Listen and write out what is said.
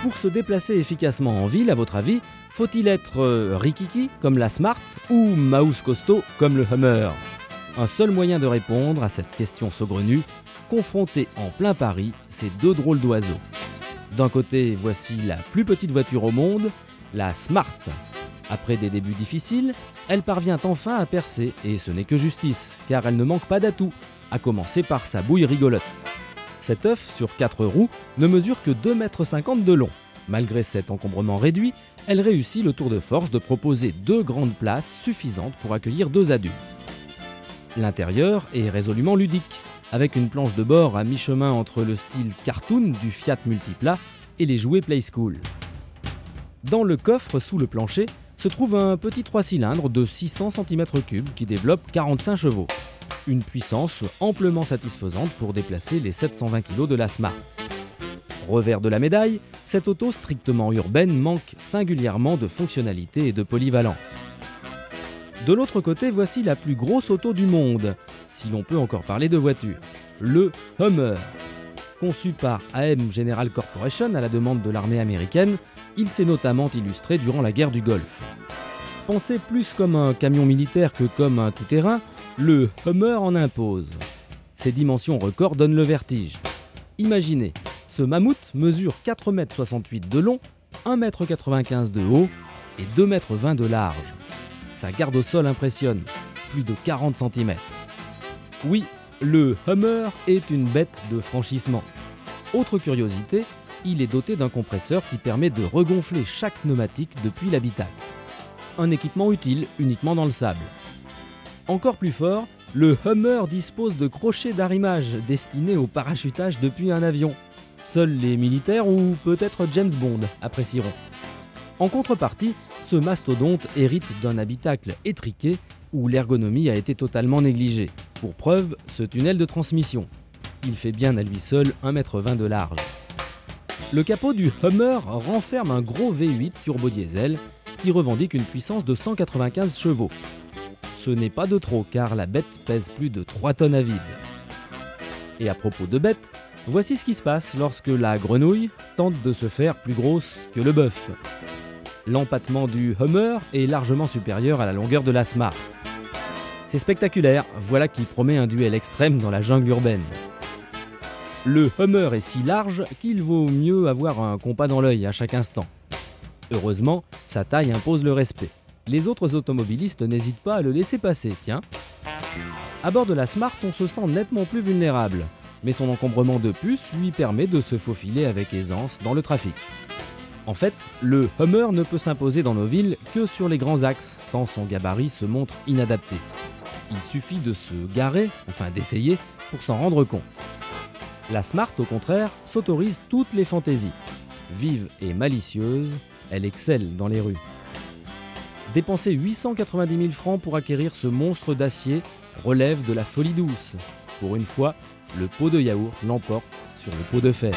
Pour se déplacer efficacement en ville, à votre avis, faut-il être rikiki comme la Smart ou mouse costaud comme le Hummer? Un seul moyen de répondre à cette question saugrenue, confronter en plein Paris ces deux drôles d'oiseaux. D'un côté, voici la plus petite voiture au monde, la Smart. Après des débuts difficiles, elle parvient enfin à percer, et ce n'est que justice, car elle ne manque pas d'atouts, à commencer par sa bouille rigolote. Cet œuf sur 4 roues ne mesure que 2,50 m de long. Malgré cet encombrement réduit, elle réussit le tour de force de proposer 2 grandes places suffisantes pour accueillir 2 adultes. L'intérieur est résolument ludique, avec une planche de bord à mi-chemin entre le style cartoon du Fiat Multipla et les jouets Play School. Dans le coffre sous le plancher se trouve un petit 3 cylindres de 600 cm3 qui développe 45 chevaux. Une puissance amplement satisfaisante pour déplacer les 720 kg de la Smart. Revers de la médaille, cette auto strictement urbaine manque singulièrement de fonctionnalité et de polyvalence. De l'autre côté, voici la plus grosse auto du monde, si l'on peut encore parler de voiture, le Hummer. Conçu par AM General Corporation à la demande de l'armée américaine, il s'est notamment illustré durant la guerre du Golfe. Pensé plus comme un camion militaire que comme un tout-terrain, le Hummer en impose. Ses dimensions records donnent le vertige. Imaginez, ce mammouth mesure 4,68 m de long, 1,95 m de haut et 2,20 m de large. Sa garde au sol impressionne, plus de 40 cm. Oui, le Hummer est une bête de franchissement. Autre curiosité, il est doté d'un compresseur qui permet de regonfler chaque pneumatique depuis l'habitacle. Un équipement utile uniquement dans le sable. Encore plus fort, le Hummer dispose de crochets d'arrimage destinés au parachutage depuis un avion. Seuls les militaires ou peut-être James Bond apprécieront. En contrepartie, ce mastodonte hérite d'un habitacle étriqué où l'ergonomie a été totalement négligée. Pour preuve, ce tunnel de transmission. Il fait bien à lui seul 1,20 m de large. Le capot du Hummer renferme un gros V8 turbo-diesel qui revendique une puissance de 195 chevaux. Ce n'est pas de trop car la bête pèse plus de 3 tonnes à vide. Et à propos de bête, voici ce qui se passe lorsque la grenouille tente de se faire plus grosse que le bœuf. L'empattement du Hummer est largement supérieur à la longueur de la Smart. C'est spectaculaire, voilà qui promet un duel extrême dans la jungle urbaine. Le Hummer est si large qu'il vaut mieux avoir un compas dans l'œil à chaque instant. Heureusement, sa taille impose le respect. Les autres automobilistes n'hésitent pas à le laisser passer, tiens. À bord de la Smart, on se sent nettement plus vulnérable, mais son encombrement de puces lui permet de se faufiler avec aisance dans le trafic. En fait, le Hummer ne peut s'imposer dans nos villes que sur les grands axes, tant son gabarit se montre inadapté. Il suffit de se garer, enfin d'essayer, pour s'en rendre compte. La Smart, au contraire, s'autorise toutes les fantaisies. Vive et malicieuse, elle excelle dans les rues. Dépenser 890 000 francs pour acquérir ce monstre d'acier relève de la folie douce. Pour une fois, le pot de yaourt l'emporte sur le pot de fer.